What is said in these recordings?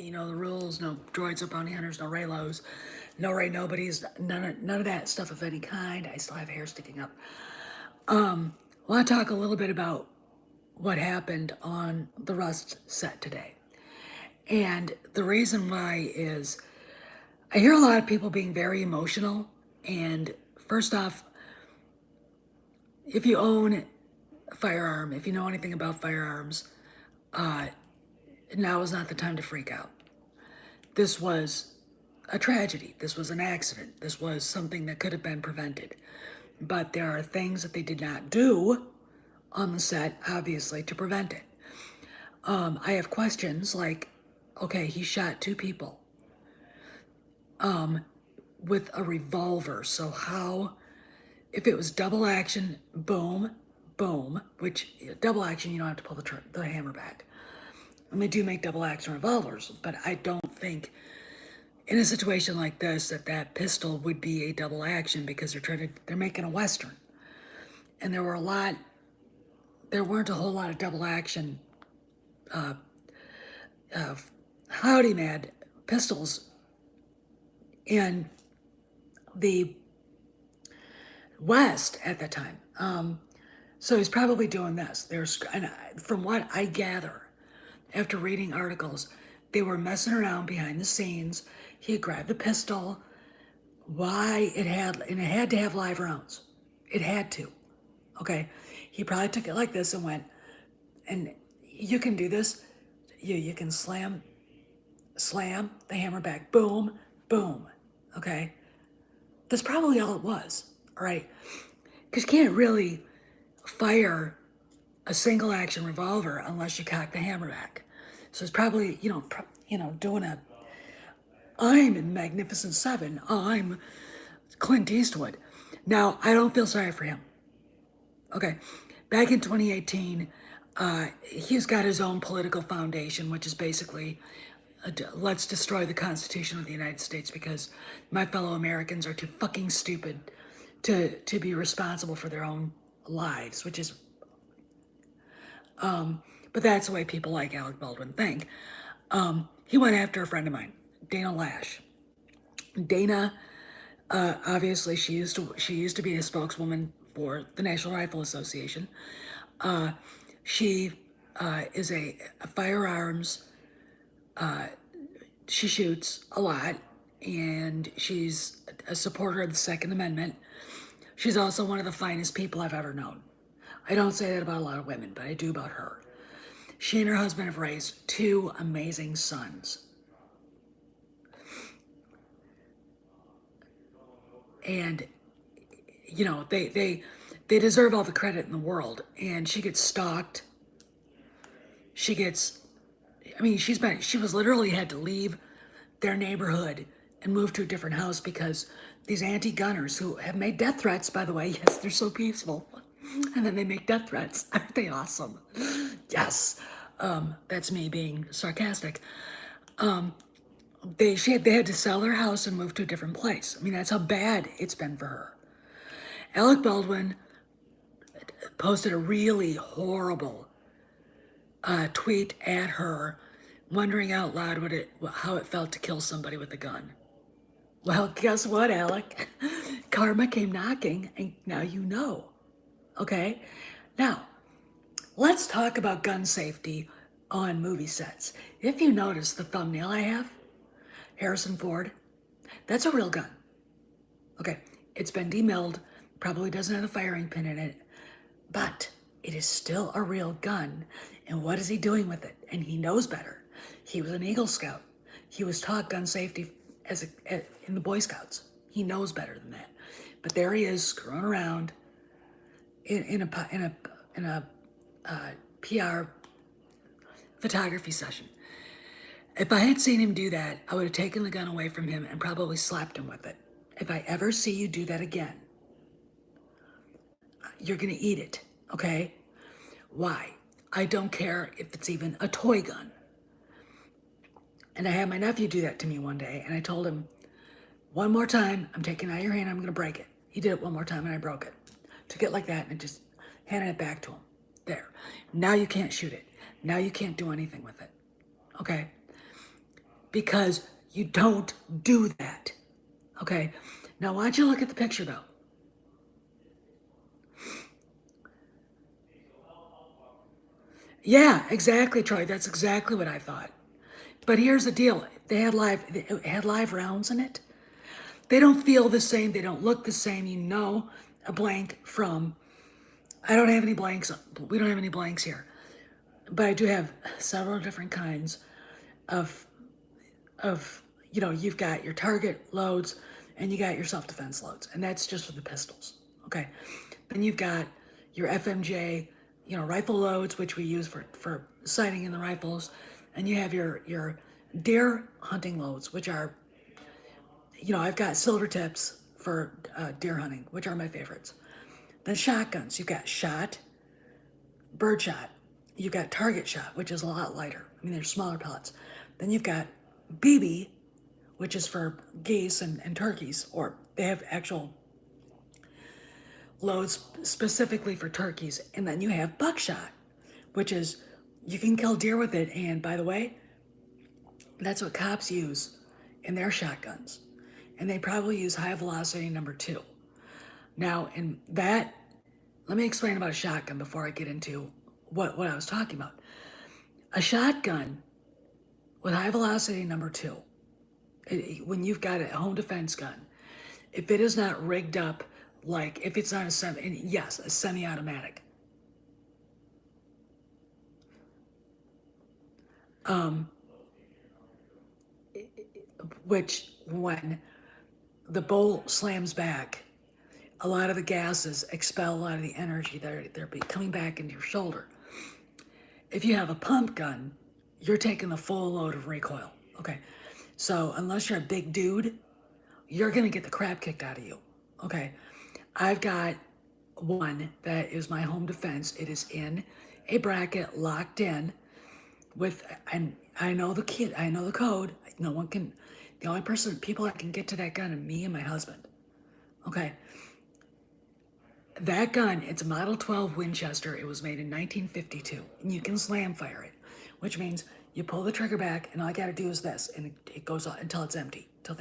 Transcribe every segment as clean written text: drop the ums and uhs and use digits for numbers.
you know the rules, no droids or bounty hunters, no Raylos, no Ray Nobodies, none of that stuff of any kind. I still have hair sticking up. I want to talk a little bit about what happened on the Rust set today. And the reason why is I hear a lot of people being very emotional. And first off, if you own a firearm, if you know anything about firearms, now is not the time to freak out. This was a tragedy. This was an accident. This was something that could have been prevented. But there are things that they did not do on the set, obviously, to prevent it. I have questions like, okay, he shot 2 people with a revolver. So how, if it was double action, boom, boom, which double action, you don't have to pull the hammer back. And they do make double action revolvers, but I don't think in a situation like this that pistol would be a double action because they're making a Western. And there weren't a whole lot of double action howdy mad pistols in the West at the time. So he's probably doing this. From what I gather, after reading articles, they were messing around behind the scenes. He had grabbed the pistol. It had to have live rounds. It had to. Okay. He probably took it like this and went, and you can do this. You can slam the hammer back. Boom, boom. Okay. That's probably all it was. All right. Because you can't really fire a single action revolver unless you cock the hammer back. So it's probably, doing I'm in Magnificent Seven. I'm Clint Eastwood. Now, I don't feel sorry for him. Okay. Back in 2018, he's got his own political foundation, which is basically let's destroy the Constitution of the United States because my fellow Americans are too fucking stupid to be responsible for their own lives, which is but that's the way people like Alec Baldwin think. He went after a friend of mine, Dana Lash. Dana, obviously, she used to be a spokeswoman for the National Rifle Association. She is a firearms. She shoots a lot, and she's a supporter of the Second Amendment. She's also one of the finest people I've ever known. I don't say that about a lot of women, but I do about her. She and her husband have raised 2 amazing sons. And, they deserve all the credit in the world. And she gets stalked. She was literally had to leave their neighborhood and move to a different house because these anti-gunners who have made death threats, by the way, yes, they're so peaceful. And then they make death threats. Aren't they awesome? Yes. That's me being sarcastic. They had to sell their house and move to a different place. I mean, that's how bad it's been for her. Alec Baldwin posted a really horrible tweet at her, wondering out loud how it felt to kill somebody with a gun. Well, guess what, Alec? Karma came knocking, and now you know. Okay? Now, let's talk about gun safety on movie sets. If you notice the thumbnail I have, Harrison Ford, that's a real gun. Okay, it's been demilled, probably doesn't have a firing pin in it, but it is still a real gun. And what is he doing with it? And he knows better. He was an Eagle Scout. He was taught gun safety in the Boy Scouts. He knows better than that. But there he is screwing around in a PR photography session. If I had seen him do that, I would have taken the gun away from him and probably slapped him with it. If I ever see you do that again, you're gonna eat it, okay? Why? I don't care if it's even a toy gun. And I had my nephew do that to me one day, and I told him, one more time, I'm taking it out of your hand, I'm gonna break it. He did it one more time, and I broke it. Took it like that, and just handed it back to him. There. Now you can't shoot it. Now you can't do anything with it. Okay? because you don't do that. Okay? Now, why don't you look at the picture, though? Yeah, exactly, Troy. That's exactly what I thought. But here's the deal. It had live rounds in it. They don't feel the same. They don't look the same. You know a blank from, I don't have any blanks. We don't have any blanks here. But I do have several different kinds of, of you've got your target loads and you got your self-defense loads. And that's just for the pistols. Okay. Then you've got your FMJ, rifle loads, which we use for sighting in the rifles. And you have your deer hunting loads, which are, I've got silver tips for deer hunting, which are my favorites. Then shotguns, you've got shot, bird shot. You've got target shot, which is a lot lighter. I mean, they're smaller pellets. Then you've got BB, which is for geese and turkeys, or they have actual loads specifically for turkeys. And then you have buckshot, which is, you can kill deer with it. And by the way, that's what cops use in their shotguns. And they probably use high velocity number 2. Now, in that, let me explain about a shotgun before I get into what I was talking about. A shotgun with high velocity number 2, when you've got a home defense gun, if it is not rigged up, like if it's not a semi-automatic, which when the bolt slams back, a lot of the gases expel a lot of the energy. They're coming back into your shoulder. If you have a pump gun, you're taking the full load of recoil. Okay, so unless you're a big dude, you're gonna get the crap kicked out of you. Okay, I've got one that is my home defense. It is in a bracket, locked in with, and I know the kid, I know the code. No one can, the only people that can get to that gun are me and my husband. Okay. That gun, it's a Model 12 Winchester. It was made in 1952. And you can slam fire it, which means you pull the trigger back and all I gotta do is this, and it goes on until it's empty, till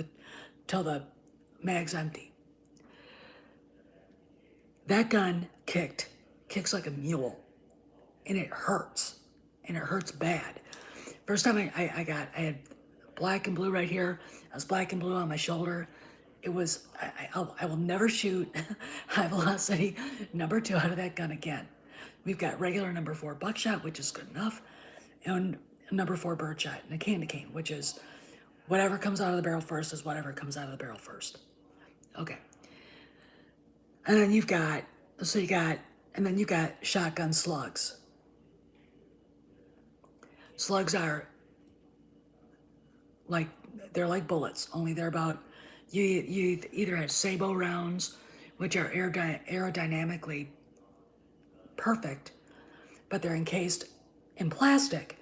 the mag's empty. That gun kicks like a mule, and it hurts bad. First time I had black and blue right here. I was black and blue on my shoulder. It was, I will never shoot high velocity number 2 out of that gun again. We've got regular number 4 buckshot, which is good enough, and number 4 birdshot, and a cane to cane, which is whatever comes out of the barrel first is whatever comes out of the barrel first. Okay. And then you've got shotgun slugs. Slugs are like, they're like bullets, only they're about, you either have sabot rounds, which are aerodynamically perfect, but they're encased in plastic.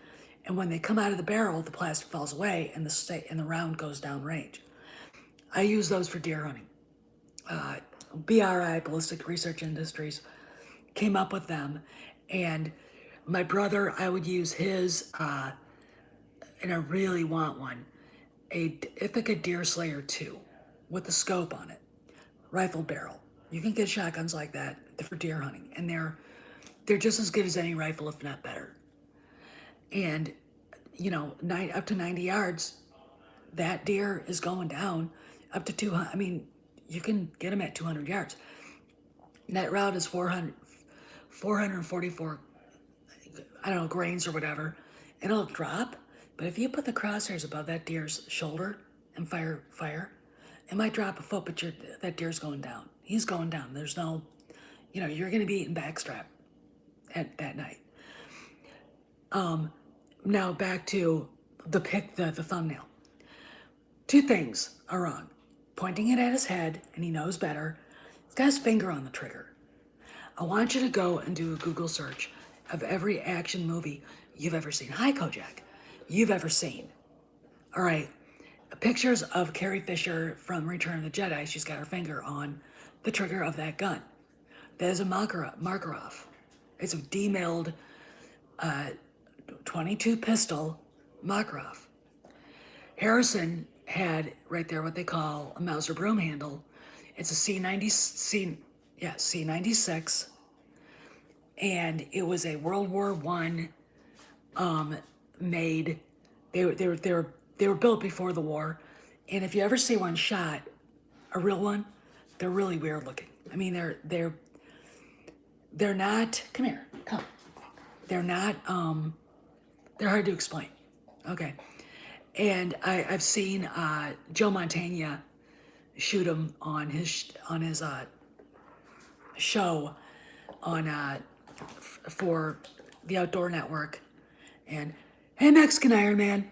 And when they come out of the barrel, the plastic falls away and the round goes down range. I use those for deer hunting. BRI, Ballistic Research Industries, came up with them. And my brother, I would use his, and I really want one, a Ithaca Deer Slayer 2 with the scope on it, rifle barrel. You can get shotguns like that for deer hunting, and they're just as good as any rifle, if not better. And up to 90 yards, that deer is going down. Up to 200. I mean, you can get them at 200 yards. Net route is 444, I don't know, grains or whatever. It'll drop, but if you put the crosshairs above that deer's shoulder and fire, it might drop a foot, but that deer's going down. He's going down. There's no, you're going to be eating backstrap at that night. Now back to the thumbnail. 2 things are wrong. Pointing it at his head, and he knows better. He's got his finger on the trigger. I want you to go and do a Google search of every action movie you've ever seen. Hi, Kojak. You've ever seen. All right. Pictures of Carrie Fisher from Return of the Jedi. She's got her finger on the trigger of that gun. That is a Makarov. It's a demilled 22 pistol Makarov. Harrison had right there what they call a Mauser broom handle. It's a C96, and it was a World War I made. They were built before the war, and if you ever see one shot, a real one, they're really weird looking. I mean, they're not. Come here, come. They're not. They're hard to explain. Okay, and I've seen Joe Montana shoot him on his show on for the Outdoor Network, and hey, Mexican Iron Man.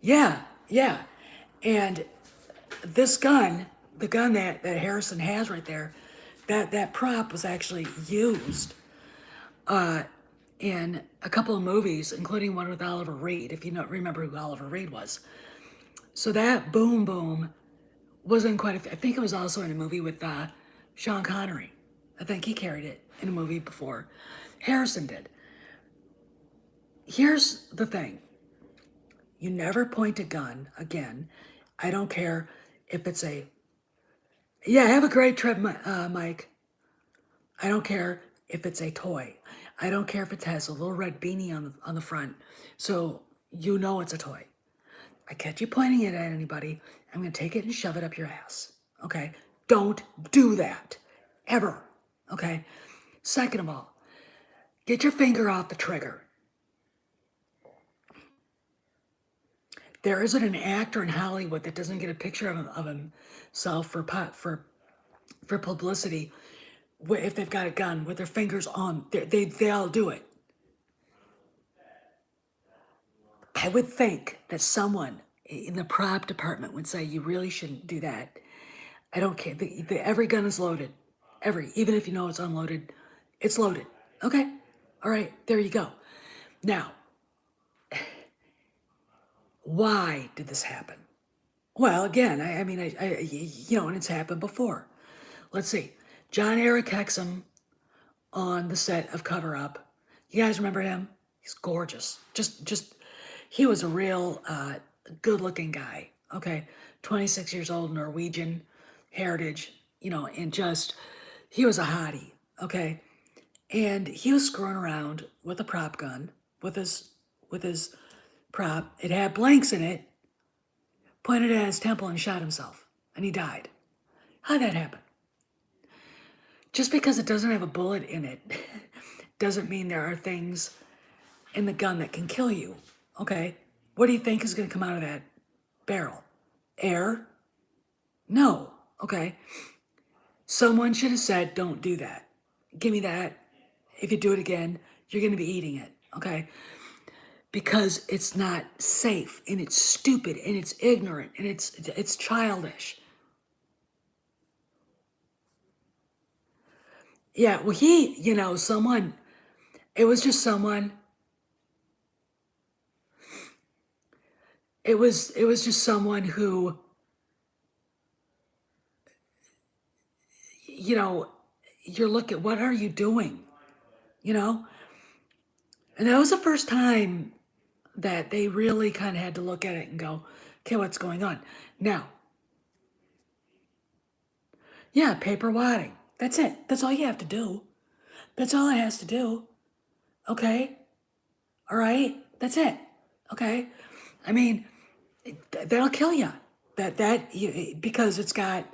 Yeah, yeah, and this gun, the gun that Harrison has right there, that prop was actually used in a couple of movies, including one with Oliver Reed, if you don't remember who Oliver Reed was. So that boom boom wasn't quite, I think it was also in a movie with Sean Connery. I think he carried it in a movie before. Harrison did. Here's the thing. You never point a gun again. I don't care if it's a, yeah, have a great trip, Mike. I don't care if it's a toy. I don't care if it has a little red beanie on the front. So you know it's a toy. I catch you pointing it at anybody, I'm going to take it and shove it up your ass. Okay? Don't do that. Ever. Okay? Second of all, get your finger off the trigger. There isn't an actor in Hollywood that doesn't get a picture of himself for publicity if they've got a gun with their fingers on. They all do it. I would think that someone in the prop department would say, you really shouldn't do that. I don't care. Every gun is loaded. Even if you know it's unloaded, it's loaded. Okay? All right, there you go. Now, why did this happen? Well, again, I mean, and it's happened before. Let's see. John Eric Hexum on the set of Cover Up. You guys remember him? He's gorgeous. He was a real good-looking guy. Okay, 26 years old, Norwegian heritage, and he was a hottie. Okay, and he was screwing around with a prop gun with his prop. It had blanks in it. Pointed at his temple and shot himself, and he died. How'd that happen? Just because it doesn't have a bullet in it doesn't mean there are things in the gun that can kill you. Okay, what do you think is going to come out of that barrel? Air? No. Okay, someone should have said, don't do that. Give me that. If you do it again, you're going to be eating it. Okay, because it's not safe, and it's stupid, and it's ignorant, and it's childish. Yeah, well, someone, it was just someone, it was just someone who, you're looking, what are you doing? And that was the first time that they really kind of had to look at it and go, okay, what's going on? Now, yeah, paper wadding. That's it. That's all you have to do. That's all it has to do. Okay? All right? That's it. Okay? I mean, that'll kill you. Because it's got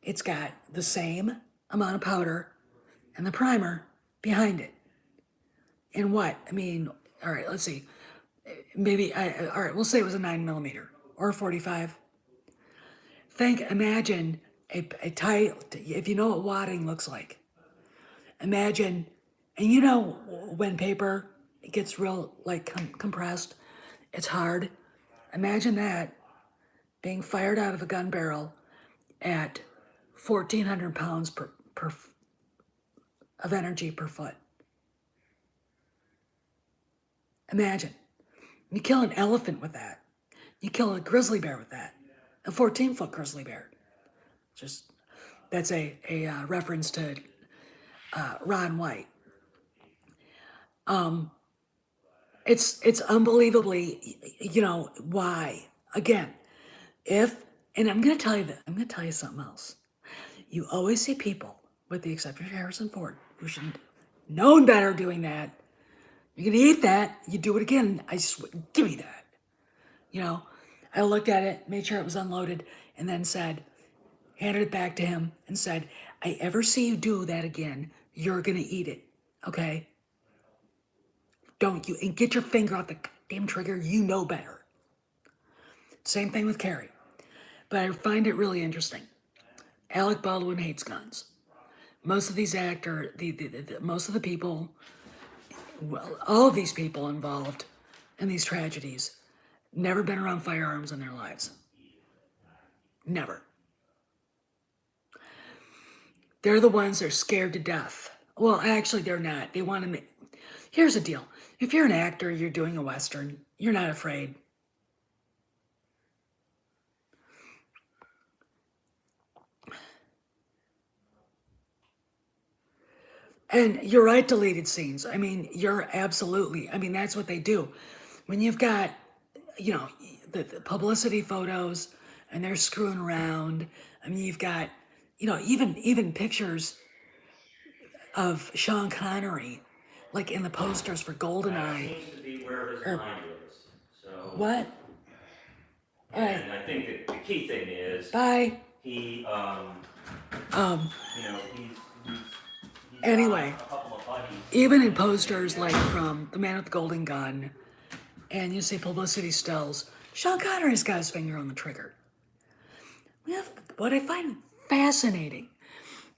the same amount of powder and the primer behind it. And what? I mean, all right, let's see. Maybe, all right, we'll say it was a 9mm or a 45. Imagine a tight, if you know what wadding looks like, imagine, and when paper gets real, like, compressed, it's hard. Imagine that being fired out of a gun barrel at 1,400 pounds of energy per foot. Imagine. You kill an elephant with that. You kill a grizzly bear with that. A 14-foot grizzly bear. That's a reference to Ron White. It's unbelievably, why. Again, and I'm going to tell you that, I'm going to tell you something else. You always see people, with the exception of Harrison Ford, who should have known better doing that. You're going to eat that, you do it again, I swear, give me that. I looked at it, made sure it was unloaded, and then handed it back to him and said, I ever see you do that again, you're going to eat it, okay? Don't you, and get your finger off the damn trigger, you know better. Same thing with Carrie. But I find it really interesting. Alec Baldwin hates guns. Most of these most of the people, well, all of these people involved in these tragedies, never been around firearms in their lives. Never. They're the ones that are scared to death. Well, actually, they're not. They want to make... Here's the deal. If you're an actor, you're doing a Western, you're not afraid. And you're right, deleted scenes. I mean, that's what they do. When you've got, the publicity photos and they're screwing around. I mean, you've got, even pictures of Sean Connery, like in the posters for GoldenEye. Seems to be where his mind is. So what? And I think that the key thing is Bye. He anyway, got a couple of buddies. Even in posters like from The Man with the Golden Gun, and you see publicity stills, Sean Connery's got his finger on the trigger. What I find fascinating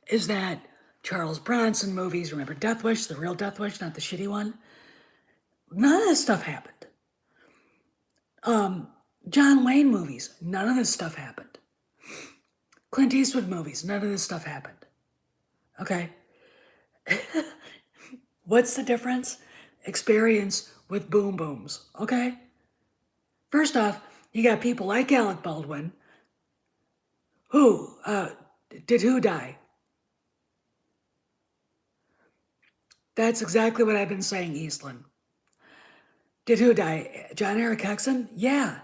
is that Charles Bronson movies, remember Death Wish, the real Death Wish, not the shitty one? None of this stuff happened. John Wayne movies, none of this stuff happened. Clint Eastwood movies, none of this stuff happened. Okay? What's the difference? Experience with boom booms, okay? First off, you got people like Alec Baldwin, who, did who die? That's exactly what I've been saying, Eastland. Did who die? John Eric Hexon? Yeah.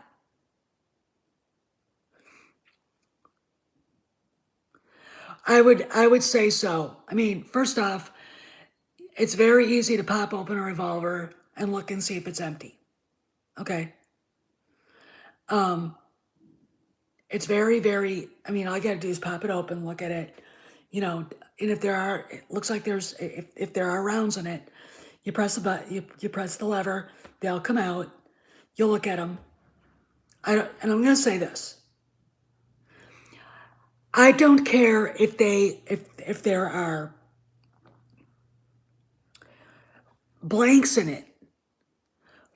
I would say so. I mean, first off, it's very easy to pop open a revolver and look and see if it's empty. Okay. It's very, very, I mean, all you gotta do is pop it open, look at it, and if it looks like if there are rounds in it, you press the button, you press the lever, they'll come out, you'll look at them. And I'm gonna say this. I don't care if there are blanks in it.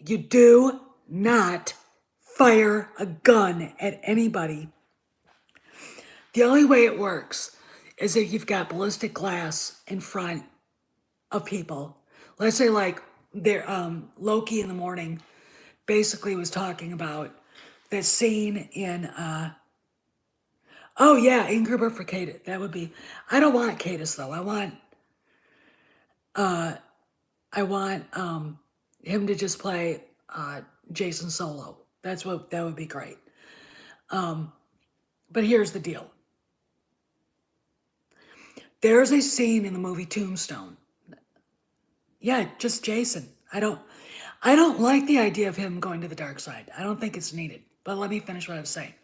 You do not fire a gun at anybody. The only way it works is if you've got ballistic glass in front of people. Let's say like Loki in the Morning basically was talking about that scene in oh yeah, Ingrid for Cadis. That would be, I don't want Cadis though. I want him to just play Jason Solo. That would be great. But here's the deal. There's a scene in the movie Tombstone. Yeah, just Jason. I don't like the idea of him going to the dark side. I don't think it's needed. But let me finish what I was saying.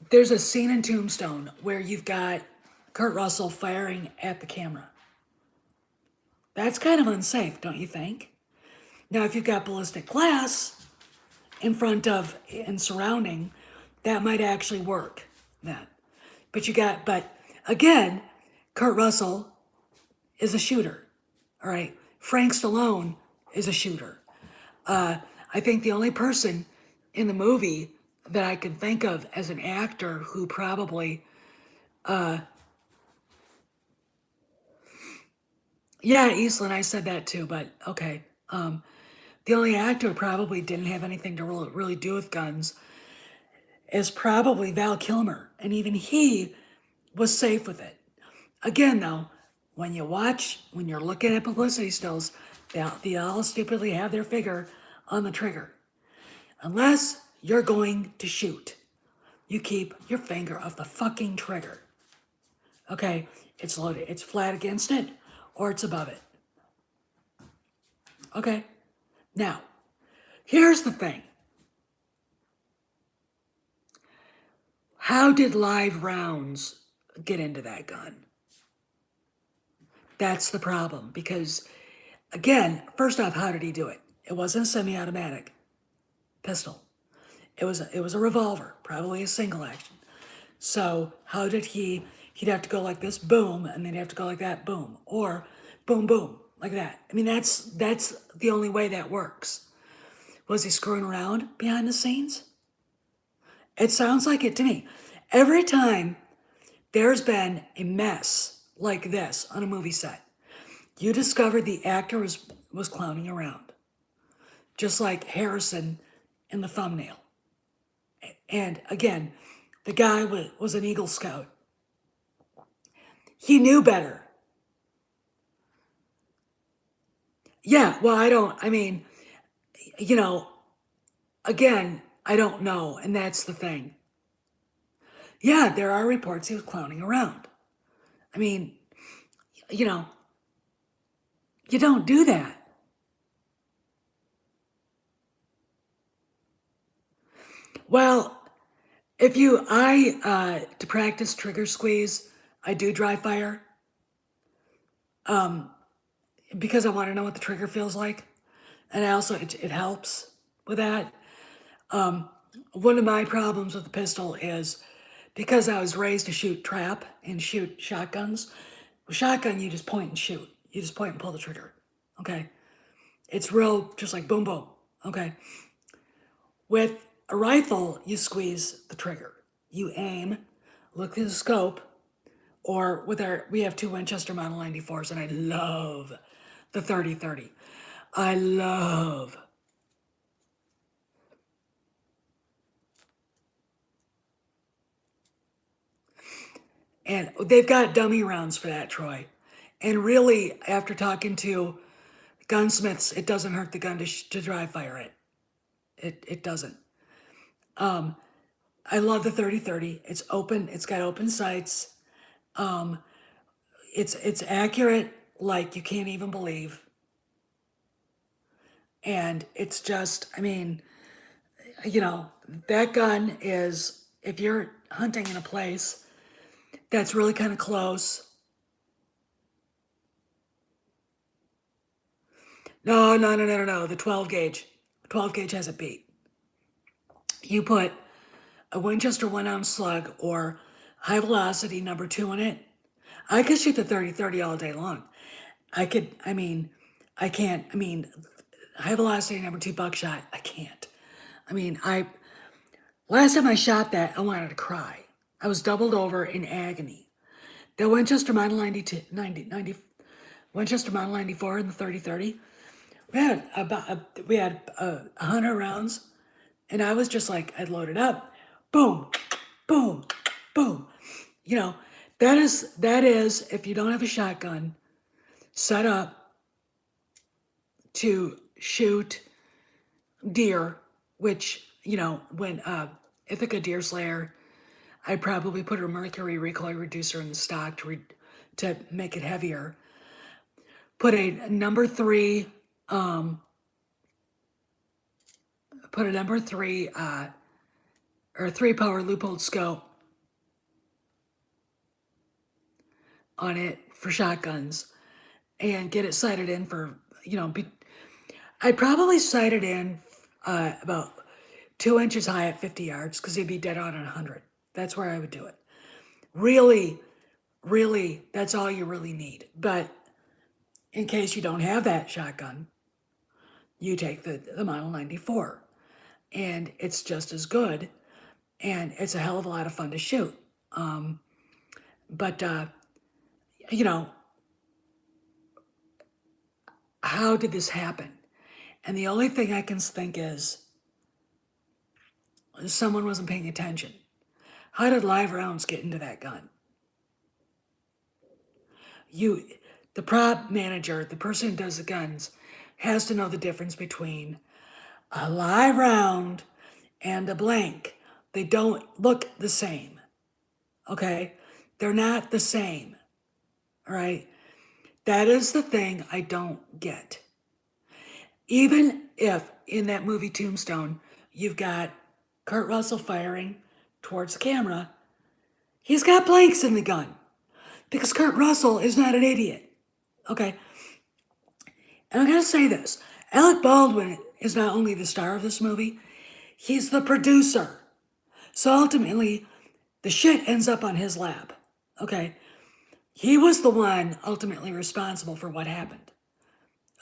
There's a scene in Tombstone where you've got Kurt Russell firing at the camera. That's kind of unsafe, don't you think? Now, if you've got ballistic glass in front of and surrounding, that might actually work then. But again, Kurt Russell is a shooter, all right? Frank Stallone is a shooter. I think the only person in the movie that I can think of as an actor who probably, yeah, Eastland, I said that too, but okay. The only actor who probably didn't have anything to really do with guns is probably Val Kilmer, and even he was safe with it. Again, though, when you're looking at publicity stills, they all stupidly have their finger on the trigger. Unless you're going to shoot, you keep your finger off the fucking trigger. Okay, it's loaded, it's flat against it, or it's above it. Okay, now, here's the thing. How did live rounds get into that gun? That's the problem, because, again, first off, how did he do it? It wasn't a semi-automatic pistol. It was a revolver, probably a single action. So how did he'd have to go like this, boom, and then he'd have to go like that, boom, or boom, boom, like that. I mean, that's the only way that works. Was he screwing around behind the scenes? It sounds like it to me. Every time there's been a mess like this on a movie set, you discover the actor was clowning around. Just like Harrison in the thumbnail. And again, the guy was an Eagle Scout. He knew better. Yeah, well, again, I don't know, and that's the thing. Yeah, there are reports he was clowning around. I mean, you don't do that. Well, to practice trigger squeeze, I do dry fire. Because I want to know what the trigger feels like. And it helps with that. One of my problems with the pistol is because I was raised to shoot trap and shoot shotguns. With shotgun, you just point and shoot. You just point and pull the trigger. Okay. It's real, just like boom, boom. Okay. With a rifle, you squeeze the trigger. You aim, look through the scope, or we have 2 Winchester Model 94s, and I love the 30-30. I love. And they've got dummy rounds for that, Troy. And really, after talking to gunsmiths, it doesn't hurt the gun to dry fire it. It doesn't. I love the 30-30. It's open. It's got open sights. It's accurate like you can't even believe. And it's just, that gun is, if you're hunting in a place that's really kind of close. No, the 12 gauge. 12 gauge has it beat. You put a Winchester 1-ounce slug or high velocity number 2 in it. I could shoot the 30-30 all day long. High velocity number 2 buckshot, I can't. Last time I shot that, I wanted to cry. I was doubled over in agony. The Winchester Model 94 and the 30-30, we had 100 rounds, and I was just like, I'd load it up, boom, boom, boom. That is if you don't have a shotgun set up to shoot deer, which, when Ithaca Deer Slayer, I probably put a mercury recoil reducer in the stock to make it heavier. Put a number 3 or 3-power loophole scope on it for shotguns and get it sighted in for, I'd probably sight it in about 2 inches high at 50 yards because he'd be dead on at 100. That's where I would do it. Really, really, that's all you really need. But in case you don't have that shotgun, you take the Model 94. And it's just as good. And it's a hell of a lot of fun to shoot. How did this happen? And the only thing I can think is someone wasn't paying attention. How did live rounds get into that gun? the prop manager, the person who does the guns, has to know the difference between a live round and a blank. They don't look the same. Okay? They're not the same. All right? That is the thing I don't get. Even if in that movie Tombstone, you've got Kurt Russell firing towards the camera, he's got blanks in the gun because Kurt Russell is not an idiot. Okay? And I'm going to say this. Alec Baldwin is not only the star of this movie, he's the producer. So ultimately, the shit ends up on his lap. Okay? He was the one ultimately responsible for what happened.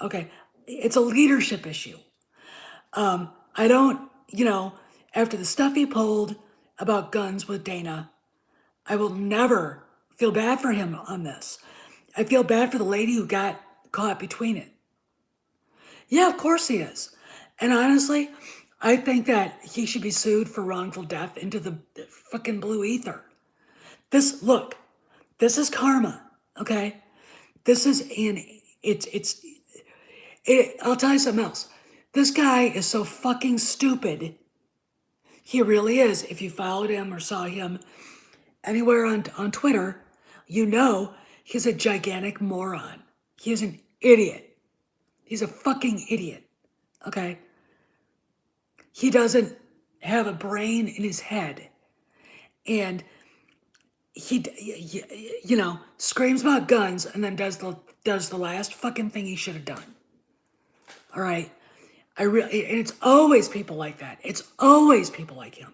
Okay? It's a leadership issue. I don't, after the stuff he pulled about guns with Dana, I will never feel bad for him on this. I feel bad for the lady who got caught between it. Yeah, of course he is. And honestly, I think that he should be sued for wrongful death into the fucking blue ether. This is karma, okay? This is I'll tell you something else. This guy is so fucking stupid. He really is. If you followed him or saw him anywhere on Twitter, you know he's a gigantic moron. He is an idiot. He's a fucking idiot. Okay? He doesn't have a brain in his head. And he screams about guns and then does the last fucking thing he should have done. All right? And it's always people like that. It's always people like him.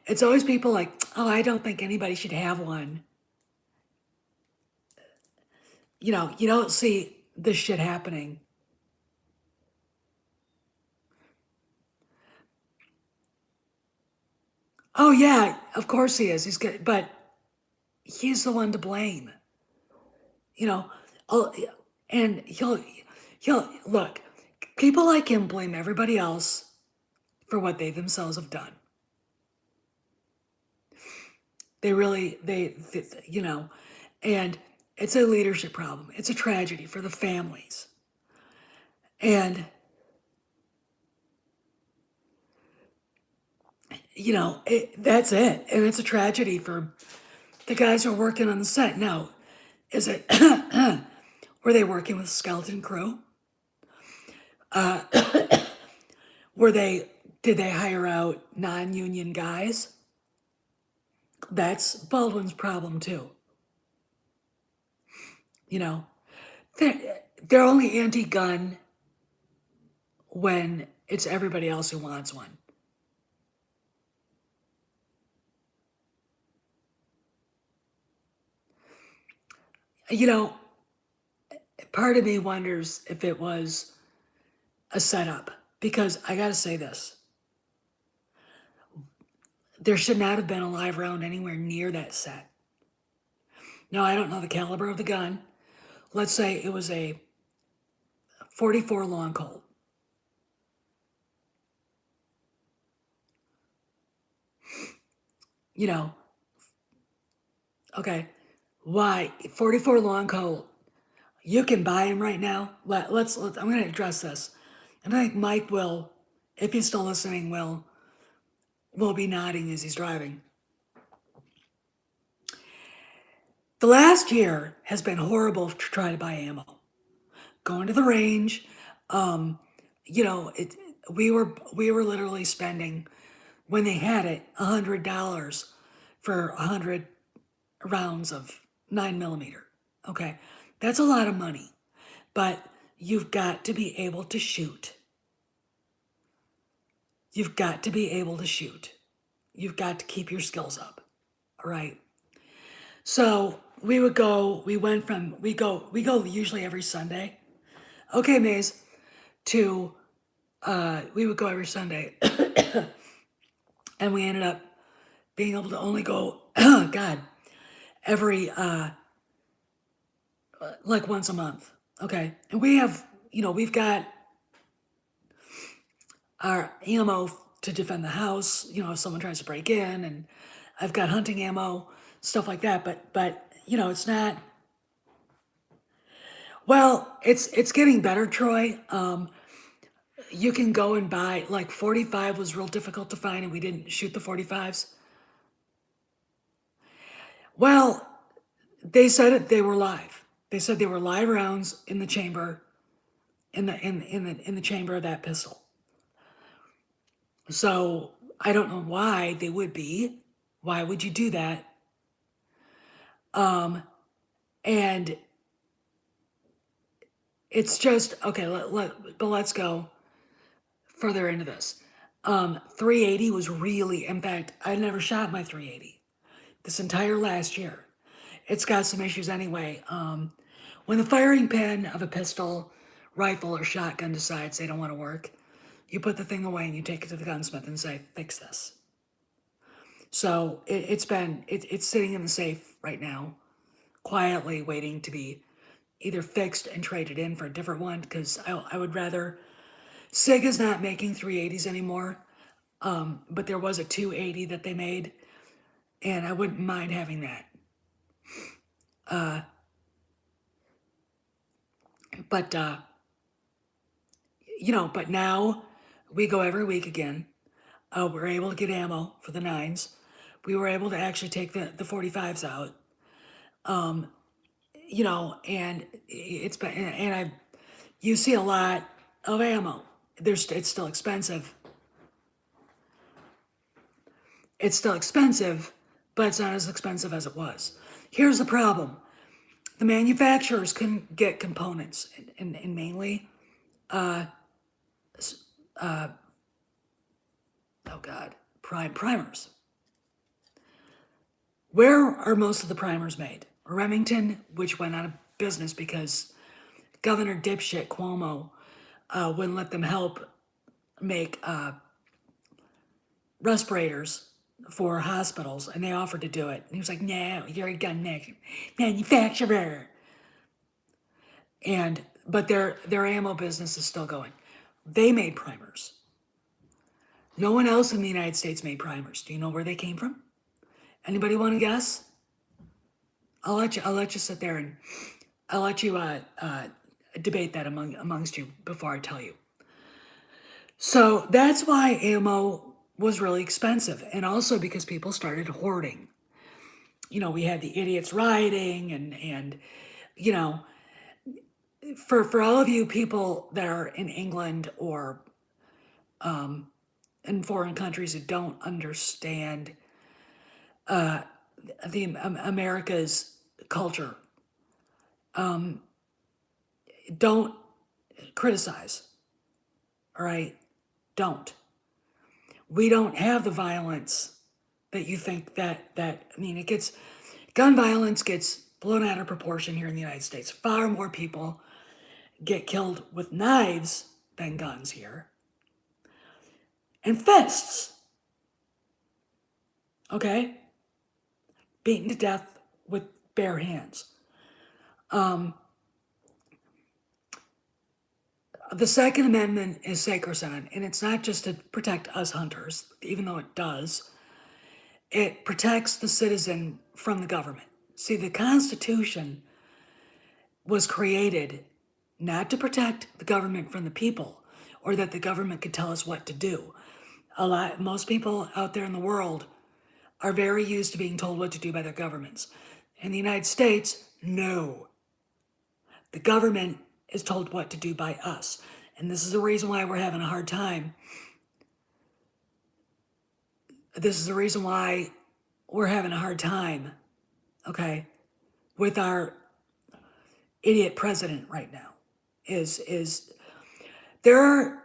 It's always people like, oh, I don't think anybody should have one. You don't see this shit happening. Oh yeah, of course he is. He's good, but he's the one to blame. And he'll look. People like him blame everybody else for what they themselves have done. They really, and it's a leadership problem. It's a tragedy for the families. And, that's it. And it's a tragedy for the guys who are working on the set. Now, is it, were they working with a skeleton crew? Did they hire out non-union guys? That's Baldwin's problem too. They're only anti-gun when it's everybody else who wants one. Part of me wonders if it was a setup, because I gotta say this. There should not have been a live round anywhere near that set. Now, I don't know the caliber of the gun. Let's say it was a 44 long Colt. Okay, why 44 long Colt? You can buy them right now. Let's. I'm going to address this. And I think Mike will, if he's still listening, will be nodding as he's driving. The last year has been horrible to try to buy ammo. Going to the range, we were literally spending, when they had it, $100 for 100 rounds of 9mm. Okay, that's a lot of money, but you've got to be able to shoot. You've got to be able to shoot. You've got to keep your skills up. All right. So we go usually every Sunday. Okay, Maze, we would go every Sunday. And we ended up being able to only go, every, like once a month. Okay. And we have, we've got our ammo to defend the house, if someone tries to break in, and I've got hunting ammo, stuff like that. But it's not, Well, it's getting better, Troy. You can go and buy, like, 45 was real difficult to find, and we didn't shoot the 45s. Well, they said it. They were live. They said they were live rounds in the chamber, in the chamber of that pistol. So I don't know why they would be. Why would you do that? And it's just okay. But let's go further into this. 380 was really, in fact, I never shot my 380 this entire last year. It's got some issues anyway. When the firing pin of a pistol, rifle, or shotgun decides they don't want to work, you put the thing away and you take it to the gunsmith and say, fix this. So it's sitting in the safe right now, quietly waiting to be either fixed and traded in for a different one, because I would rather. SIG is not making 380s anymore, but there was a 280 that they made, and I wouldn't mind having that. But but now we go every week again. We're able to get ammo for the 9s. We were able to actually take the 45s out. And it's been, and you see a lot of ammo. It's still expensive. It's still expensive, but it's not as expensive as it was. Here's the problem. The manufacturers couldn't get components, and mainly, primers. Where are most of the primers made? Remington, which went out of business because Governor dipshit Cuomo wouldn't let them help make respirators for hospitals, and they offered to do it. And he was like, no, you're a gun manufacturer. But their ammo business is still going. They made primers. No one else in the United States made primers. Do you know where they came from? Anybody want to guess? I'll let you sit there, and I'll let you debate that amongst you before I tell you. So that's why ammo was really expensive, and also because people started hoarding. We had the idiots rioting, and for all of you people that are in England or in foreign countries who don't understand America's culture, don't criticize. All right, don't. We don't have the violence that you think that gun violence gets blown out of proportion here in the United States. Far more people get killed with knives than guns here. And fists. Okay? Beaten to death with bare hands. The Second Amendment is sacrosanct, and it's not just to protect us hunters, even though it does. It protects the citizen from the government. See, the Constitution was created not to protect the government from the people, or that the government could tell us what to do. Most people out there in the world are very used to being told what to do by their governments. In the United States, no. The government is told what to do by us. And this is the reason why we're having a hard time. This is the reason why we're having a hard time, okay, with our idiot president right now. There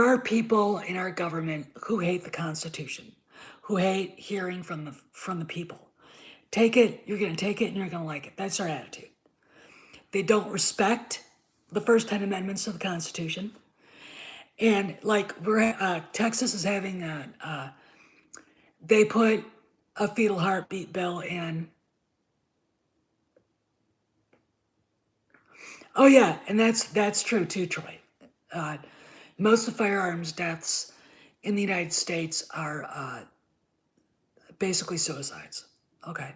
are people in our government who hate the Constitution, who hate hearing from the people. Take it, you're going to take it, and you're going to like it. That's our attitude. They don't respect the first 10 amendments of the Constitution. And Texas is having they put a fetal heartbeat bill in. Oh yeah, and that's true too, Troy. Most of firearms deaths in the United States are basically suicides. Okay.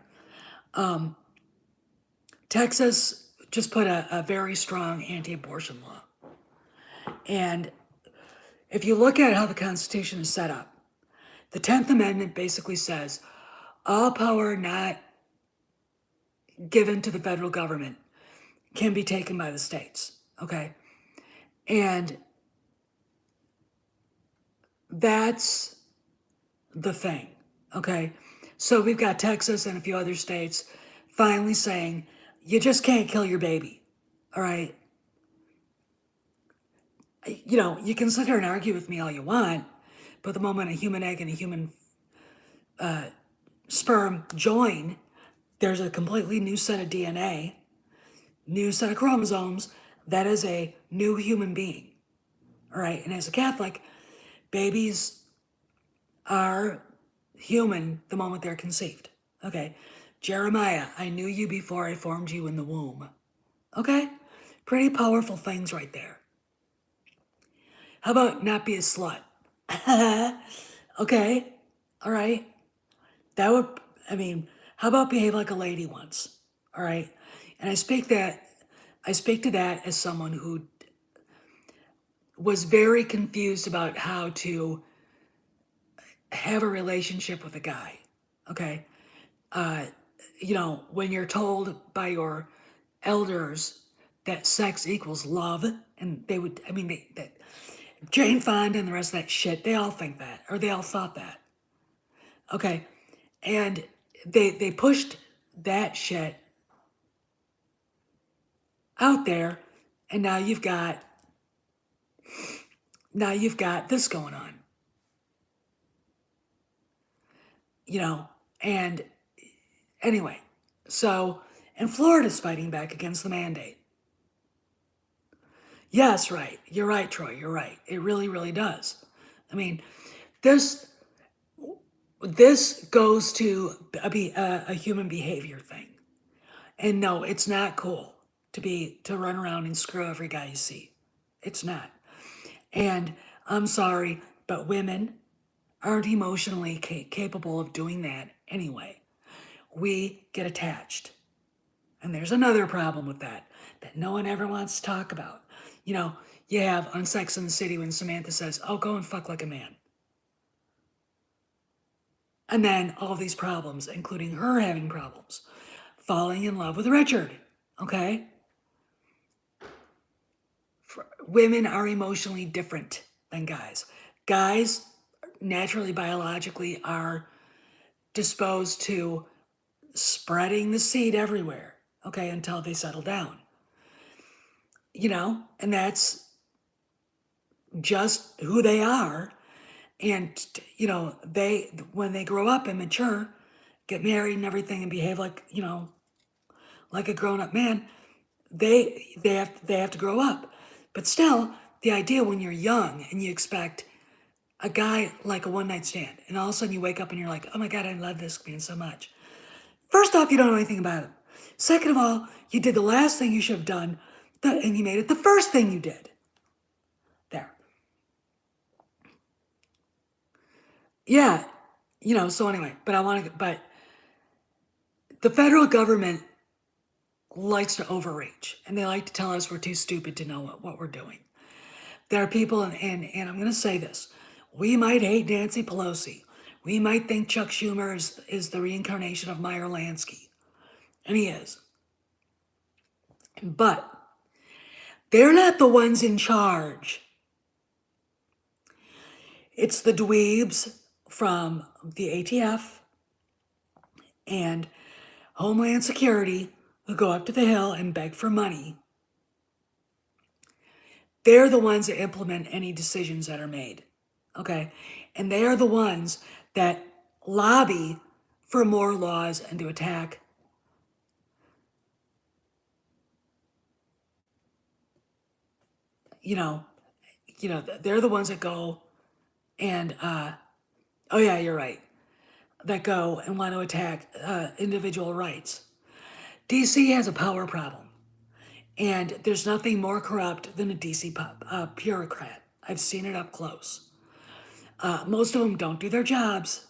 Texas just put a very strong anti-abortion law. And if you look at how the Constitution is set up, the 10th Amendment basically says all power not given to the federal government can be taken by the states, okay? And that's the thing, okay? So we've got Texas and a few other states finally saying, you just can't kill your baby, all right? You know, you can sit here and argue with me all you want, but the moment a human egg and a human sperm join, there's a completely new set of DNA, new set of chromosomes. That is a new human being, all right? And as a Catholic, babies are human the moment they're conceived, okay? Jeremiah, I knew you before I formed you in the womb, okay? Pretty powerful things right there. How about not be a slut? Okay, all right. That would, I mean, how about behave like a lady once? All right. And I speak to that as someone who was very confused about how to have a relationship with a guy. Okay. You know, when you're told by your elders that sex equals love, and they would, I mean, that Jane Fonda and the rest of that shit, they all think that, or they all thought that. Okay. And they pushed that shit out there, and now you've got this going on. You know, and anyway, so, and Florida's fighting back against the mandate. Yes, right. You're right, Troy. You're right. It really, really does. I mean, this goes to be a human behavior thing. And no, it's not cool to run around and screw every guy you see. It's not. And I'm sorry, but women aren't emotionally capable of doing that anyway. We get attached. And there's another problem with that no one ever wants to talk about. You know, you have on Sex and the City when Samantha says, oh, go and fuck like a man. And then all these problems, including her having problems, falling in love with Richard, okay? Women are emotionally different than guys. Guys, naturally, biologically, are disposed to spreading the seed everywhere, okay, until they settle down. You know, and that's just who they are. And, you know, when they grow up and mature, get married and everything and behave like, you know, like a grown-up man, they have to grow up. But still, the idea when you're young and you expect a guy like a one-night stand, and all of a sudden you wake up and you're like, oh my God, I love this man so much. First off, you don't know anything about him. Second of all, you did the last thing you should have done, and you made it the first thing you did. There. Yeah, you know, so anyway, but the federal government likes to overreach, and they like to tell us we're too stupid to know what we're doing. There are people, and I'm going to say this, we might hate Nancy Pelosi. We might think Chuck Schumer is the reincarnation of Meyer Lansky, and he is. But they're not the ones in charge. It's the dweebs from the ATF and Homeland Security who go up to the Hill and beg for money. They're the ones that implement any decisions that are made, okay? And they are the ones that lobby for more laws and to attack you know, they're the ones that go and, oh yeah, you're right, that go and want to attack individual rights. DC has a power problem, and there's nothing more corrupt than a DC bureaucrat. I've seen it up close. Most of them don't do their jobs.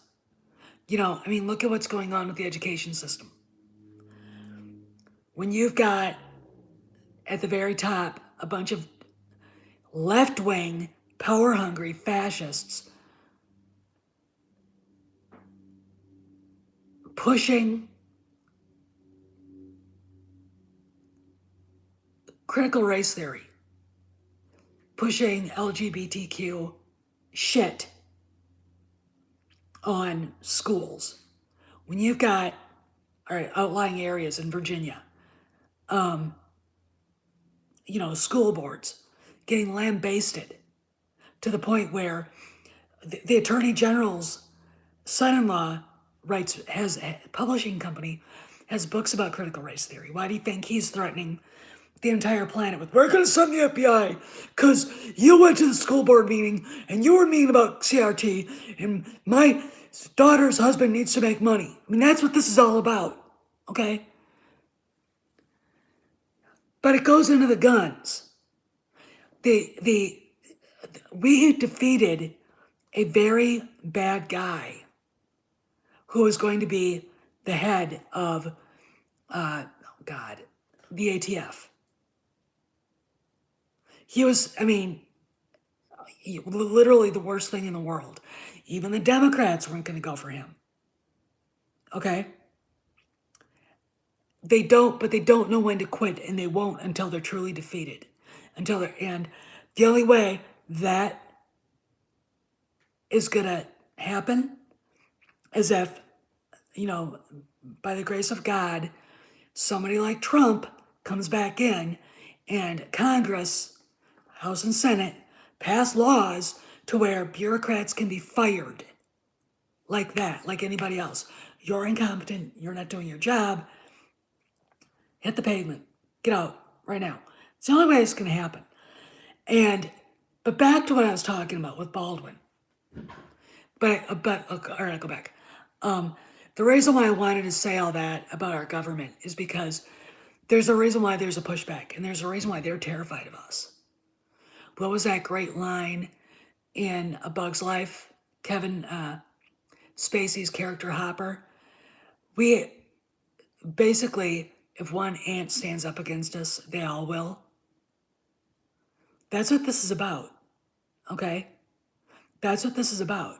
You know, I mean, look at what's going on with the education system. When you've got at the very top, a bunch of left-wing, power-hungry fascists pushing critical race theory, pushing LGBTQ shit on schools. When you've got outlying areas in Virginia, school boards getting lambasted to the point where the Attorney General's son-in-law has a publishing company, has books about critical race theory. Why do you think he's threatening the entire planet with, we're going to send the FBI because you went to the school board meeting and you were mean about CRT and my daughter's husband needs to make money. I mean, that's what this is all about, okay? But it goes into the guns. We defeated a very bad guy who is going to be the head of, the ATF. He was, literally the worst thing in the world. Even the Democrats weren't going to go for him. Okay? They don't know when to quit, and they won't until they're truly defeated. And the only way that is going to happen is if, by the grace of God, somebody like Trump comes back in and Congress, House and Senate, pass laws to where bureaucrats can be fired like that, like anybody else. You're incompetent. You're not doing your job. Hit the pavement. Get out right now. It's the only way it's going to happen. But back to what I was talking about with Baldwin. All right, I'll go back. The reason why I wanted to say all that about our government is because there's a reason why there's a pushback, and there's a reason why they're terrified of us. What was that great line in A Bug's Life? Kevin Spacey's character Hopper. We basically, if one ant stands up against us, they all will. That's what this is about, okay? That's what this is about.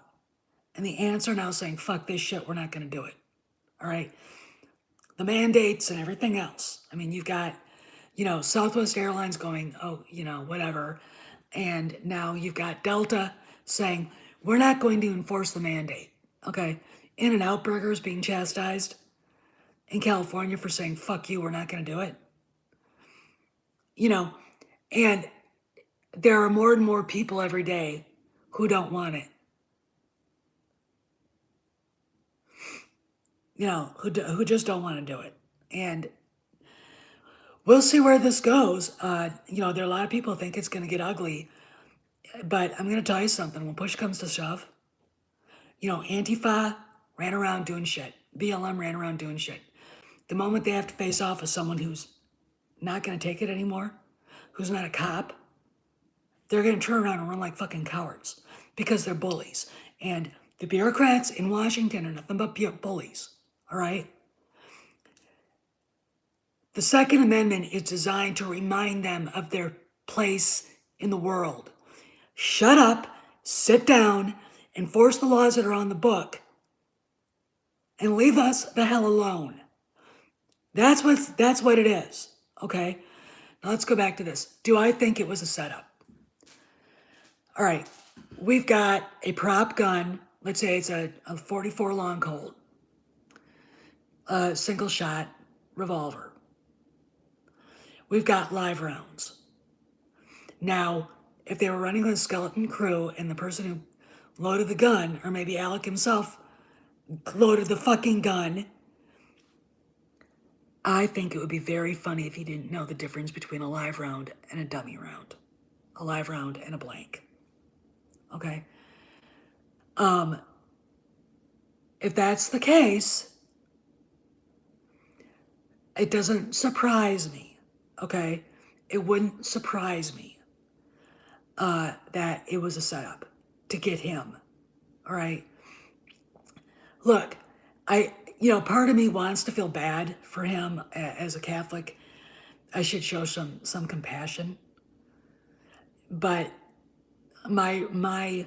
And the ants are now saying, fuck this shit, we're not going to do it, all right? The mandates and everything else. I mean, you've got, Southwest Airlines going, whatever. And now you've got Delta saying, we're not going to enforce the mandate, okay? In-N-Out Burgers being chastised in California for saying, fuck you, we're not going to do it. And there are more and more people every day who don't want it. Who just don't want to do it. And we'll see where this goes. There are a lot of people who think it's going to get ugly. But I'm going to tell you something. When push comes to shove, Antifa ran around doing shit. BLM ran around doing shit. The moment they have to face off with someone who's not going to take it anymore, who's not a cop, they're going to turn around and run like fucking cowards because they're bullies. And the bureaucrats in Washington are nothing but bullies, all right? The Second Amendment is designed to remind them of their place in the world. Shut up, sit down, enforce the laws that are on the book, and leave us the hell alone. That's what it is, okay? Now let's go back to this. Do I think it was a setup? All right, we've got a prop gun. Let's say it's a 44 long Colt, a single shot revolver. We've got live rounds. Now, if they were running with a skeleton crew and the person who loaded the gun, or maybe Alec himself loaded the fucking gun, I think it would be very funny if he didn't know the difference between a live round and a dummy round. A live round and a blank. Okay? If that's the case, it doesn't surprise me, okay? It wouldn't surprise me that it was a setup to get him, all right? Look, part of me wants to feel bad for him as a Catholic, I should show some compassion. But my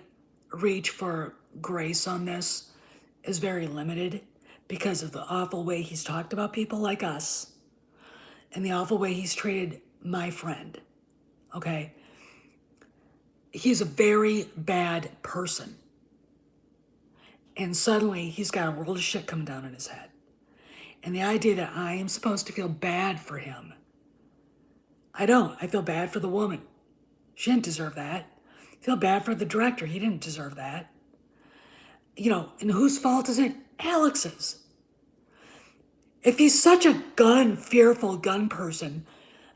reach for grace on this is very limited because of the awful way he's talked about people like us and the awful way he's treated my friend. Okay? He's a very bad person. And suddenly he's got a world of shit coming down on his head. And the idea that I am supposed to feel bad for him, I don't. I feel bad for the woman. She didn't deserve that. I feel bad for the director. He didn't deserve that. You know, and whose fault is it? Alex's. If he's such a fearful gun person,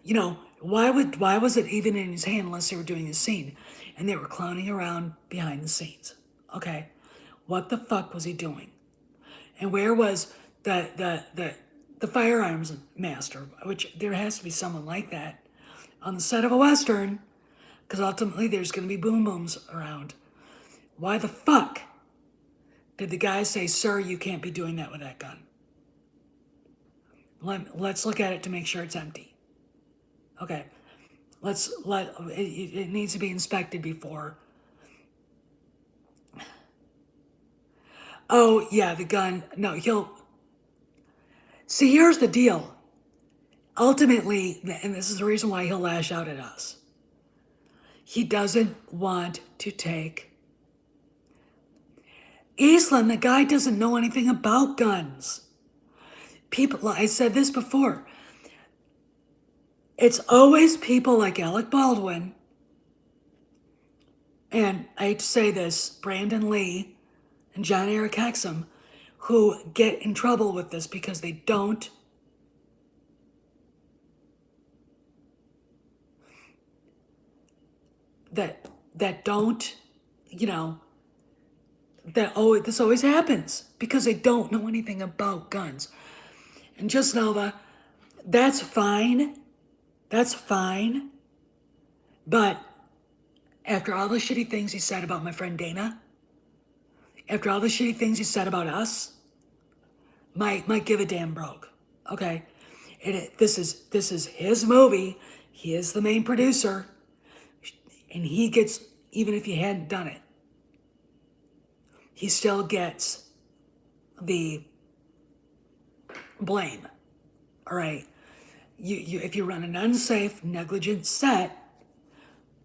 you know, why was it even in his hand unless they were doing a scene and they were clowning around behind the scenes? Okay. What the fuck was he doing? And where was the firearms master, which there has to be someone like that on the set of a Western, because ultimately there's going to be boom booms around. Why the fuck did the guy say, sir, you can't be doing that with that gun? Let's look at it to make sure it's empty. Okay. It needs to be inspected before. Oh, yeah, the gun. No, see, here's the deal. Ultimately, and this is the reason why he'll lash out at us. He doesn't want to take Eastland, the guy doesn't know anything about guns. People, I said this before. It's always people like Alec Baldwin, and I hate to say this, Brandon Lee and John Eric Hexum, who get in trouble with this because they don't that don't, you know, this always happens because they don't know anything about guns. And just know that that's fine. That's fine. But after all the shitty things he said about my friend Dana, after all the shitty things he said about us, might give a damn broke. Okay? This is his movie. He is the main producer. And he gets, even if he hadn't done it, he still gets the blame. All right? If you run an unsafe, negligent set,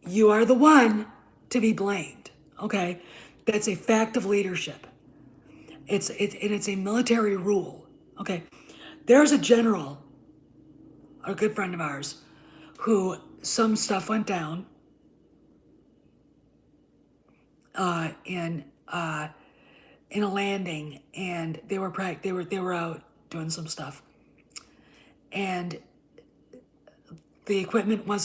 you are the one to be blamed. Okay? That's a fact of leadership. It's a military rule. Okay? There's a general, a good friend of ours, who some stuff went down in a landing, and they were out doing some stuff, and the equipment wasn't